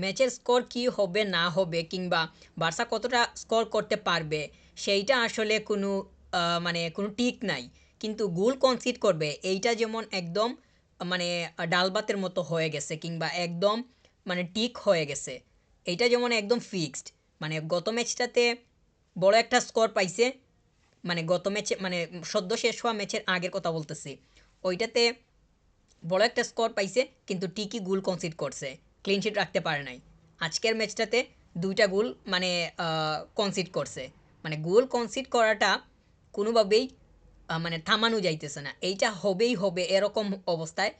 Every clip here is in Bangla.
ম্যাচের স্কোর কি হবে না হবে কিংবা বার্সা কতটা স্কোর করতে পারবে সেইটা আসলে কোনো মানে কোনো ঠিক নাই। কিন্তু গোল কনসিড করবে এইটা যেমন একদম মানে ডাল ভাতের মতো হয়ে গেছে কিংবা একদম মানে ঠিক হয়ে গেছে। এইটা যেমন একদম ফিক্সড। মানে গত ম্যাচটাতে বড় একটা স্কোর পাইছে, মানে গত ম্যাচে মানে সদ্য শেষ হওয়া ম্যাচের আগের কথা বলতেছি, ওইটাতে বড় একটা স্কোর পাইছে কিন্তু ঠিকই গোল কনসিড করছে, ক্লিনশিট রাখতে পারে নাই। আজকের ম্যাচটাতে দুইটা গোল মানে কনসিড করছে। মানে গোল কনসিড করাটা কোনোভাবেই মানে থামানো যাইতেছে না, এইটা হবেই হবে এরকম অবস্থায়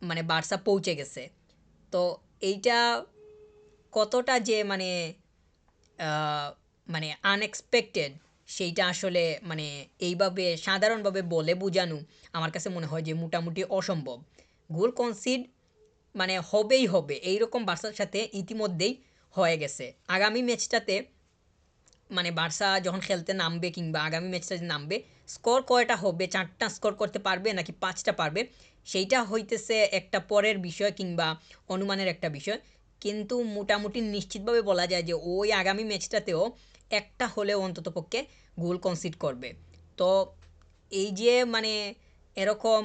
মানে বার্সা পৌঁছে গেছে। তো এইটা কতটা যে মানে আহ, মানে আনএক্সপেক্টেড সেইটা আসলে মানে এইভাবে সাধারণভাবে বলে বোঝানো আমার কাছে মনে হয় যে মোটামুটি অসম্ভব। গোল কনসিড মানে হবেই হবে এইরকম বার্সার সাথে ইতিমধ্যেই হয়ে গেছে। আগামী ম্যাচটাতে মানে বার্সা যখন খেলতে নামবে কিংবা আগামী ম্যাচটাতে নামবে, স্কোর কয়টা হবে, 4টা স্কোর করতে পারবে নাকি 5টা পারবে, সেইটা হইতেছে একটা পরের বিষয় কিংবা অনুমানের একটা বিষয়। কিন্তু মোটামুটি নিশ্চিতভাবে বলা যায় যে ওই আগামী ম্যাচটাতেও একটা হলেও অন্ততপক্ষে গোল কনসিড করবে। তো এই যে মানে এরকম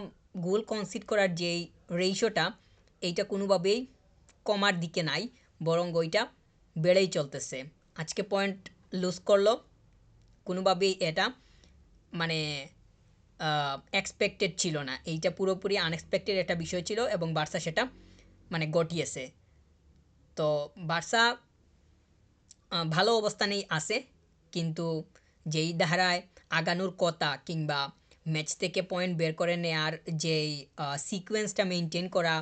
গোল কনসিড করার যেই রেশিওটা, এইটা কোনোভাবেই কমার দিকে নাই, বরং ওইটা বেড়েই চলতেছে। আজকে পয়েন্ট লুজ করলো, কোনোভাবেই এটা মানে এক্সপেক্টেড ছিল না, এইটা পুরোপুরি আনএক্সপেক্টেড একটা বিষয় ছিল এবং বার্সা সেটা মানে ঘটিয়েছে। তো বার্সা ভালো অবস্থানেই আছে, কিন্তু যেই ধারায় আগানোর কথা কিংবা ম্যাচ থেকে পয়েন্ট বের করে নেয়ার যেই সিকোয়েন্সটা মেনটেন করা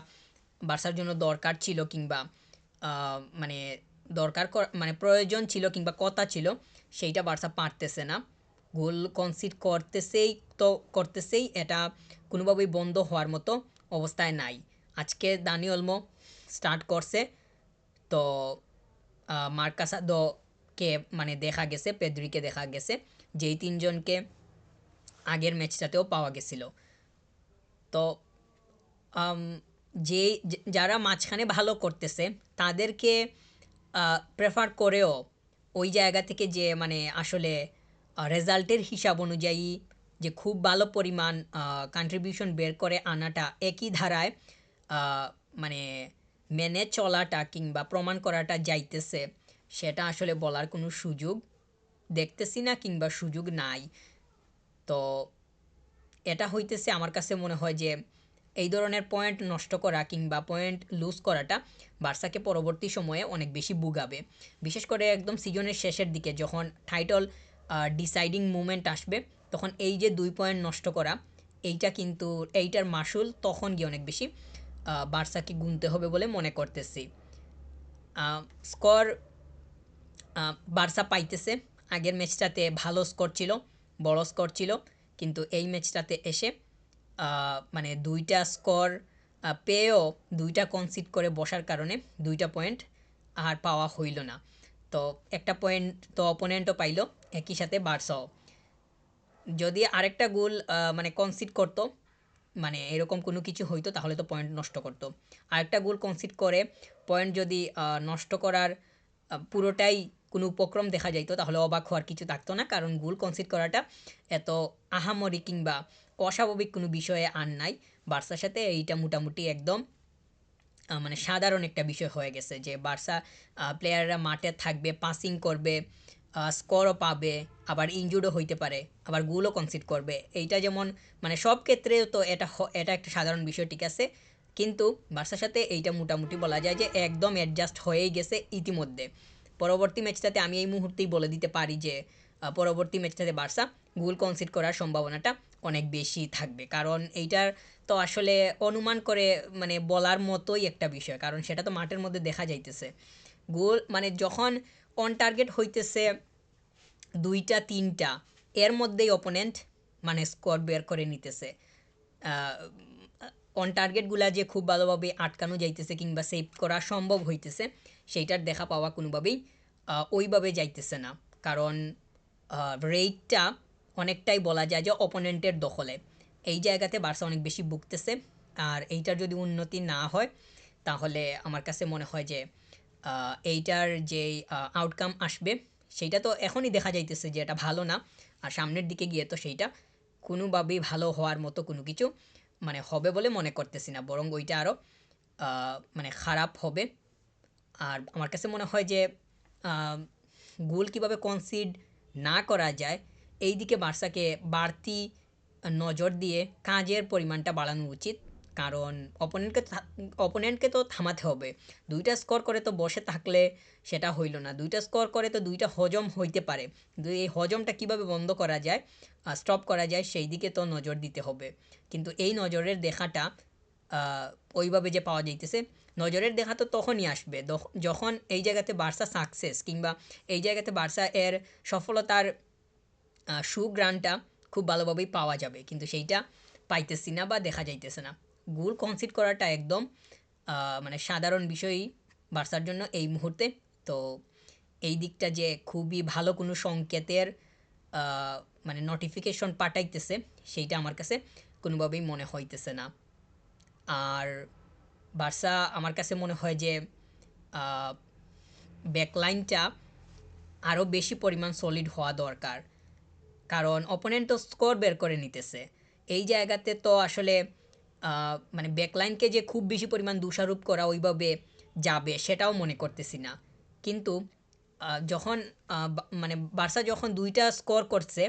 বার্সার জন্য দরকার ছিল কিংবা মানে মানে প্রয়োজন ছিল কিংবা কথা ছিল, সেইটা বার্সা পারতেছে না। গোল কনসিড করতেছেই, তো করতেছেই, এটা কোনোভাবেই বন্ধ হওয়ার মতো অবস্থায় নাই। আজকে দানি অলমো স্টার্ট করছে, তো মার্কাসাদোকে মানে দেখা গেছে, পেদ্রিকে দেখা গেছে, যেই তিনজনকে আগের ম্যাচটাতেও পাওয়া গেছিল। তো আম, যারা মাঝখানে ভালো করতেছে তাদেরকে প্রেফার করেও ওই জায়গা থেকে যে মানে আসলে রেজাল্টের হিসাব অনুযায়ী যে খুব ভালো পরিমাণ কন্ট্রিবিউশন বের করে আনাটা একই ধারায় আহ, মানে মেনে চলাটা কিংবা প্রমাণ করাটা যাইতেছে, সেটা আসলে বলার কোনো সুযোগ দেখতেছি না কিংবা সুযোগ নাই। তো এটা হইতেছে আমার কাছে মনে হয় যে এই ধরনের পয়েন্ট নষ্ট করা কিংবা পয়েন্ট লুজ করাটা বার্সাকে পরবর্তী সময়ে অনেক বেশি ভুগাবে। বিশেষ করে একদম সিজনের শেষের দিকে যখন টাইটল ডিসাইডিং মুমেন্ট আসবে, তখন এই যে 2 পয়েন্ট নষ্ট করা, এইটা কিন্তু এইটার মাসুল তখন গিয়ে অনেক বেশি বার্সাকে গুনতে হবে বলে মনে করতেছি। স্কোর বার্সা পাইতেছে, আগের ম্যাচটাতে ভালো স্কোর ছিল, বড় স্কোর ছিল, কিন্তু এই ম্যাচটাতে এসে মানে দুইটা স্কোর পেয়েও দুইটা কনসিড করে বসার কারণে 2টা পয়েন্ট আর পাওয়া হইল না। তো একটা পয়েন্ট তো অপোনেন্টও পাইল, একই সাথে বার্সাও। যদি আরেকটা গোল মানে কনসিড করতো, মানে এরকম কোনো কিছু হইতো, তাহলে তো পয়েন্ট নষ্ট করতো। আরেকটা গোল কনসিড করে পয়েন্ট যদি নষ্ট করার পুরোটাই কোনো উপক্রম দেখা যাইতো, তাহলে অবাক হওয়ার কিছু থাকতো না, কারণ গোল কনসিড করাটা এত আহামরি কিংবা অস্বাভাবিক কোনো বিষয়ে আর নাই। বার্সার সাথে এইটা মোটামুটি একদম মানে সাধারণ একটা বিষয় হয়ে গেছে যে বার্সা প্লেয়াররা মাঠে থাকবে, পাসিং করবে, স্কোরও পাবে, আবার ইনজুর্ডও হইতে পারে, আবার গোলও কনসিড করবে। এইটা যেমন মানে সব ক্ষেত্রে তো এটা একটা সাধারণ বিষয়, ঠিক আছে, কিন্তু বার্সার সাথে এইটা মোটামুটি বলা যায় যে একদম অ্যাডজাস্ট হয়েই গেছে ইতিমধ্যে। পরবর্তী ম্যাচটাতে আমি এই মুহূর্তেই বলে দিতে পারি যে পরবর্তী ম্যাচটাতে বার্সা গোল কনসিড করার সম্ভাবনাটা অনেক বেশি থাকবে, কারণ এইটার তো আসলে অনুমান করে মানে বলার মতোই একটা বিষয়, কারণ সেটা তো মাঠের মধ্যে দেখা যাইতেছে। গোল মানে যখন অন টার্গেট হইতেছে 2টা 3টা, এর মধ্যেই অপোনেন্ট মানে স্কোর বের করে নিতেছে। অন টার্গেটগুলা যে খুব ভালোভাবে আটকানো যাইতেছে কিংবা সেভ করা সম্ভব হইতেছে, সেইটার দেখা পাওয়া কোনোভাবেই ওইভাবে যাইতেছে না, কারণ রেটটা অনেকটাই বলা যায় যে অপোনেন্টের দখলে। এই জায়গাতে বার্সা অনেক বেশি ভুগতেছে। আর এইটার যদি উন্নতি না হয়, তাহলে আমার কাছে মনে হয় যে এইটার যে আউটকাম আসবে সেইটা তো এখনই দেখা যাইতেছে যে এটা ভালো না। আর সামনের দিকে গিয়ে তো সেইটা কোনোভাবেই ভালো হওয়ার মতো কোনো কিছু মানে হবে বলে মনে করতেছি না, বরং ওইটা আরও মানে খারাপ হবে। আর আমার কাছে মনে হয় যে গোল কিভাবে কনসিড না করা যায় এই দিকে বার্সাকে বাড়তি নজর দিয়ে কাজের পরিমাণটা বাড়ানো উচিত। কারণ অপোনেন্টকে তো থামাতে হবে। দুইটা স্কোর করে তো বসে থাকলে সেটা হইল না, দুইটা স্কোর করে তো দুইটা হজম হইতে পারে, কিন্তু এই হজমটা কিভাবে বন্ধ করা যায়, স্টপ করা যায়, সেই দিকে তো নজর দিতে হবে। কিন্তু এই নজরের দেখাটা ওইভাবে যে পাওয়া যাইতেছে, নজরের দেখা তো তখনই আসবে যখন এই জায়গাতে বার্সা সাকসেস কিংবা এই জায়গাতে বার্সা এর সফলতার সুগ্রানটা খুব ভালোভাবেই পাওয়া যাবে, কিন্তু সেইটা পাইতেছি না বা দেখা যাইতেছে না। গোল কনসিড করাটা একদম মানে সাধারণ বিষয়ই বার্সার জন্য এই মুহূর্তে। তো এই দিকটা যে খুবই ভালো কোনো সংকেতের মানে নোটিফিকেশন পাঠাইতেছে সেইটা আমার কাছে কোনোভাবেই মনে হইতেছে না। আর বার্সা আমার কাছে মনে হয় যে ব্যাকলাইনটা আরও বেশি পরিমাণ সলিড হওয়া দরকার। কারণ অপোনেন্ট তো স্কোর বের করে নিতেছে, এই জায়গাতে তো আসলে মানে ব্যাকলাইনকে যে খুব বেশি পরিমাণ দোষারোপ করা ওইভাবে যাবে সেটাও মনে করতেছি না। কিন্তু যখন মানে বার্সা যখন দুইটা স্কোর করছে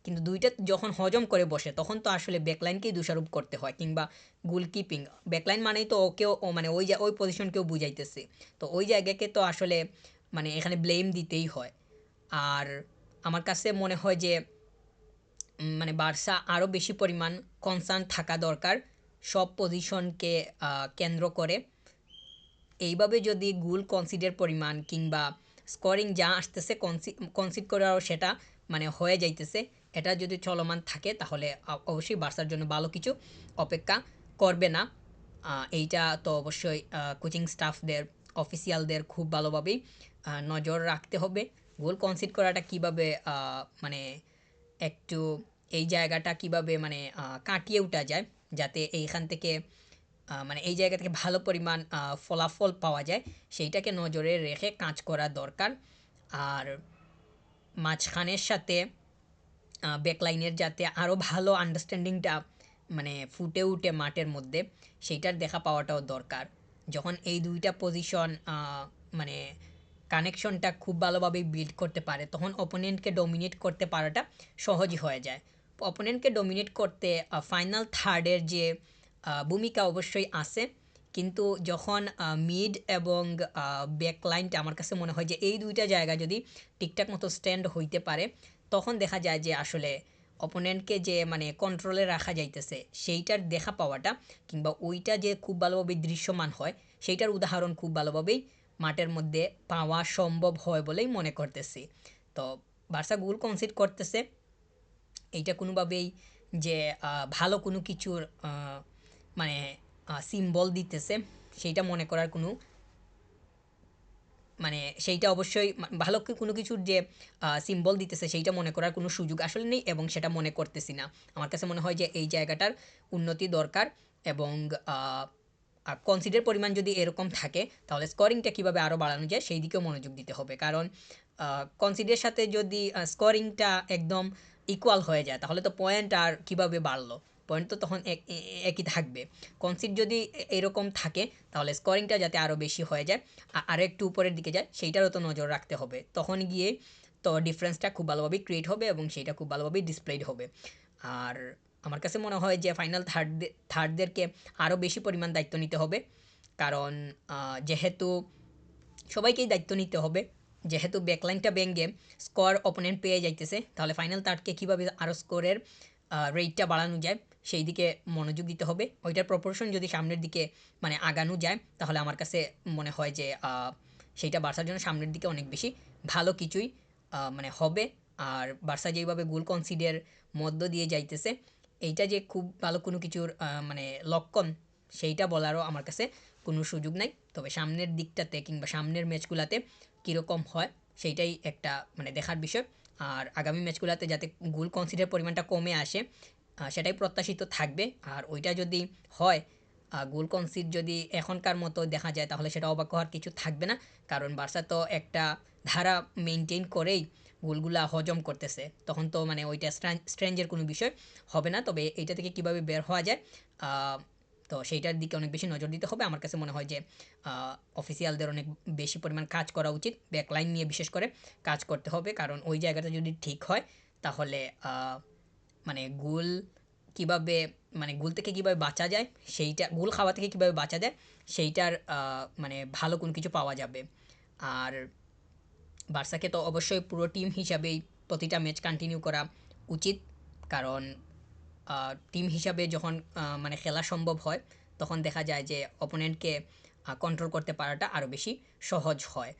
কিন্তু দুইটা যখন হজম করে বসে তখন তো আসলে ব্যাকলাইনকেই দোষারোপ করতে হয়, কিংবা গোলকিপিং। ব্যাকলাইন মানেই তো ওকেও মানে ওই পজিশনকেও বুঝাইতেছে, তো ওই জায়গাকে তো আসলে মানে এখানে ব্লেম দিতেই হয়। আর আমার কাছে মনে হয় যে মানে বার্সা আরও বেশি পরিমাণ কনসার্ন থাকা দরকার সব পজিশনকে কেন্দ্র করে। এইভাবে যদি গোল কনসিডের পরিমাণ কিংবা স্কোরিং যা আসতেছে কনসিড করাও সেটা মানে হয়ে যাইতেছে, এটা যদি চলমান থাকে তাহলে অবশ্যই বার্সার জন্য ভালো কিছু অপেক্ষা করবে না। এইটা তো অবশ্যই কোচিং স্টাফদের, অফিসিয়ালদের খুব ভালোভাবেই নজর রাখতে হবে। গোল কনসিড করাটা কিভাবে মানে একটু এই জায়গাটা কিভাবে মানে কাটিয়ে ওঠা যায়, যাতে এইখান থেকে মানে এই জায়গা থেকে ভালো পরিমাণ ফলাফল পাওয়া যায়, সেইটাকে নজরে রেখে কাজ করা দরকার। আর মাঝখানের সাথে ব্যাকলাইনের যাতে আরও ভালো আন্ডারস্ট্যান্ডিংটা মানে ফুটে উঠে মাঠের মধ্যে, সেইটার দেখা পাওয়াটাও দরকার। যখন এই দুইটা পজিশন মানে কানেকশনটা খুব ভালোভাবে বিল্ড করতে পারে তখন অপোনেন্টকে ডমিনেট করতে পারাটা সহজই হয়ে যায়। অপোনেন্টকে ডমিনেট করতে ফাইনাল থার্ডের যে ভূমিকা অবশ্যই আছে, কিন্তু যখন মিড এবং ব্যাক লাইনটা আমার কাছে মনে হয় যে এই দুইটা জায়গা যদি ঠিকঠাক মতো স্ট্যান্ড হইতে পারে তখন দেখা যায় যে আসলে অপোনেন্টকে যে মানে কন্ট্রোলে রাখা যাইতেছে সেইটার দেখা পাওয়াটা কিংবা ওইটা যে খুব ভালোভাবে দৃশ্যমান হয় সেইটার উদাহরণ খুব ভালোভাবেই মাঠের মধ্যে পাওয়া সম্ভব হয় বলেই মনে করতেছি। তো বার্সা গোল কনসিড করতেছে, এইটা কোনোভাবেই যে ভালো কোনো কিছুর মানে সিম্বল দিতেছে সেইটা মনে করার কোনো মানে সেইটা অবশ্যই ভালো কোনো কিছুর যে সিম্বল দিতেছে সেইটা মনে করার কোনো সুযোগ আসলে নেই, এবং সেটা মনে করতেছি না। আমার কাছে মনে হয় যে এই জায়গাটার উন্নতি দরকার, এবং কনসিডের পরিমাণ যদি এরকম থাকে তাহলে স্কোরিংটা কীভাবে আরও বাড়ানো যায় সেই দিকেও মনোযোগ দিতে হবে। কারণ কনসিডের সাথে যদি স্কোরিংটা একদম ইকুয়াল হয়ে যায় তাহলে তো পয়েন্ট আর কীভাবে বাড়লো, পয়েন্ট তো তখন একই থাকবে। কনসিড যদি এরকম থাকে তাহলে স্কোরিংটা যাতে আরও বেশি হয়ে যায়, আরও একটু উপরের দিকে যায়, সেইটারও তো নজর রাখতে হবে। তখন গিয়ে তো ডিফারেন্সটা খুব ভালোভাবেই ক্রিয়েট হবে এবং সেইটা খুব ভালোভাবেই ডিসপ্লেড হবে। আর আমার কাছে মনে হয় যে ফাইনাল থার্ডদেরকে আরও বেশি পরিমাণ দায়িত্ব নিতে হবে। কারণ যেহেতু সবাইকেই দায়িত্ব নিতে হবে, যেহেতু ব্যাকলাইনটা ভেঙে স্কোর অপোনেন্ট পেয়ে যাইতেছে, তাহলে ফাইনাল থার্ডকে কীভাবে আরও স্কোরের রেটটা বাড়ানো যায় সেই দিকে মনোযোগ দিতে হবে। ওইটার প্রপোর্শন যদি সামনের দিকে মানে আগানো যায় তাহলে আমার কাছে মনে হয় যে সেইটা বার্সার জন্য সামনের দিকে অনেক বেশি ভালো কিছুই মানে হবে। আর বার্সা যেইভাবে গোল কনসিডের মধ্য দিয়ে যাইতেছে এইটা যে খুব ভালো কোনো কিছুর মানে লক্ষণ সেইটা বলারও আমার কাছে কোনো সুযোগ নাই। তবে সামনের দিকটাতে কিংবা সামনের ম্যাচগুলোতে কীরকম হয় সেইটাই একটা মানে দেখার বিষয়। আর আগামী ম্যাচগুলোতে যাতে গোল কনসিডার পরিমাণটা কমে আসে সেটাই প্রত্যাশিত থাকবে। আর ওইটা যদি হয় গোল কনসিড যদি এখনকার মতো দেখা যায় তাহলে সেটা অবাক হওয়ার কিছু থাকবে না, কারণ বার্সা তো একটা ধারা মেনটেন করেই গোলগুলা হজম করতেছে, তখন তো মানে ওইটা স্ট্রেঞ্জের কোনো বিষয় হবে না। তবে এইটা থেকে কীভাবে বের হওয়া যায়, তো সেইটার দিকে অনেক বেশি নজর দিতে হবে। আমার কাছে মনে হয় যে অফিসিয়ালদের অনেক বেশি পরিমাণ কাজ করা উচিত, ব্যাকলাইন নিয়ে বিশেষ করে কাজ করতে হবে, কারণ ওই জায়গাটা যদি ঠিক হয় তাহলে মানে গোল কীভাবে, মানে গোল থেকে কীভাবে বাঁচা যায়, সেইটা গোল খাওয়া থেকে কীভাবে বাঁচা যায় সেইটার মানে ভালো কোনো কিছু পাওয়া যাবে। আর বার্সাকে তো অবশ্যই পুরো টিম হিসাবেই প্রতিটা ম্যাচ কন্টিনিউ করা উচিত, কারণ টিম হিসাবে যখন মানে খেলা সম্ভব হয় তখন দেখা যায় যে অপোনেন্টকে কন্ট্রোল করতে পারাটা আরও বেশি সহজ হয়।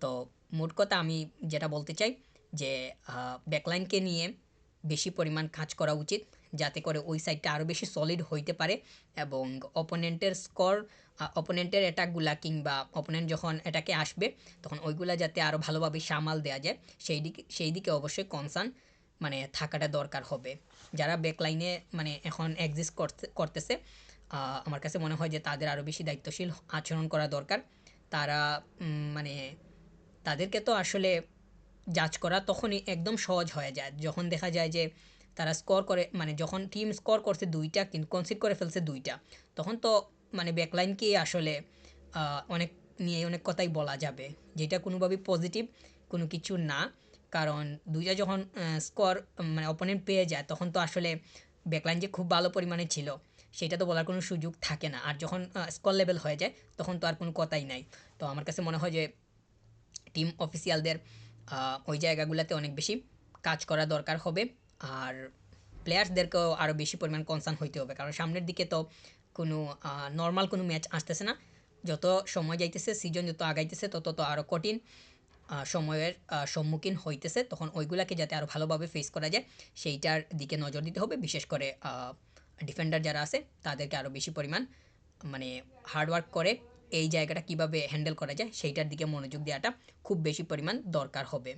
তো মোট কথা আমি যেটা বলতে চাই যে ব্যাকলাইনকে নিয়ে বেশি পরিমাণ কাজ করা উচিত, যাতে করে ওই সাইডটা আরও বেশি সলিড হইতে পারে এবং অপোনেন্টের স্কোর, অপোনেন্টের অ্যাটাকগুলা কিংবা অপোনেন্ট যখন অ্যাটাকে আসবে তখন ওইগুলা যাতে আরও ভালোভাবে সামাল দেওয়া যায় সেই দিকে অবশ্যই কনসার্ন মানে থাকাটা দরকার হবে। যারা ব্যাকলাইনে মানে এখন এক্সিস্ট করতেছে, আমার কাছে মনে হয় যে তাদের আরও বেশি দায়িত্বশীল আচরণ করা দরকার। তারা মানে তাদেরকে তো আসলে জাজ করা তখনই একদম সহজ হয়ে যায় যখন দেখা যায় যে তারা স্কোর করে, মানে যখন টিম স্কোর করছে দুইটা কিন্তু কনসিড করে ফেলছে দুইটা, তখন তো মানে ব্যাকলাইনকে আসলে অনেক নিয়ে অনেক কথাই বলা যাবে, যেটা কোনোভাবেই পজিটিভ কোনো কিছু না। কারণ দুইটা যখন স্কোর মানে অপোনেন্ট পেয়ে যায় তখন তো আসলে ব্যাকলাইন যে খুব ভালো পরিমাণে ছিল সেটা তো বলার কোনো সুযোগ থাকে না, আর যখন স্কোর লেভেল হয়ে যায় তখন তো আর কোনো কথাই নাই। তো আমার কাছে মনে হয় যে টিম অফিসিয়ালদের ওই জায়গাগুলোতে অনেক বেশি কাজ করা দরকার হবে। আর প্লেয়ার্সদেরকেও আরও বেশি পরিমাণ কনসার্ন হইতে হবে, কারণ সামনের দিকে তো কোনো নর্মাল কোনো ম্যাচ আসতেছে না। যত সময় যাইতেছে, সিজন যত আগাইতেছে তত তো আরও কঠিন সময়ের সম্মুখীন হইতেছে, তখন ওইগুলাকে যাতে আরও ভালোভাবে ফেস করা যায় সেইটার দিকে নজর দিতে হবে। বিশেষ করে ডিফেন্ডার যারা আছে তাদেরকে আরও বেশি পরিমাণ মানে হার্ডওয়ার্ক করে এই জায়গাটা কিভাবে হ্যান্ডেল করা যায় সেইটার দিকে মনোযোগ দেওয়াটা খুব বেশি পরিমাণ দরকার হবে।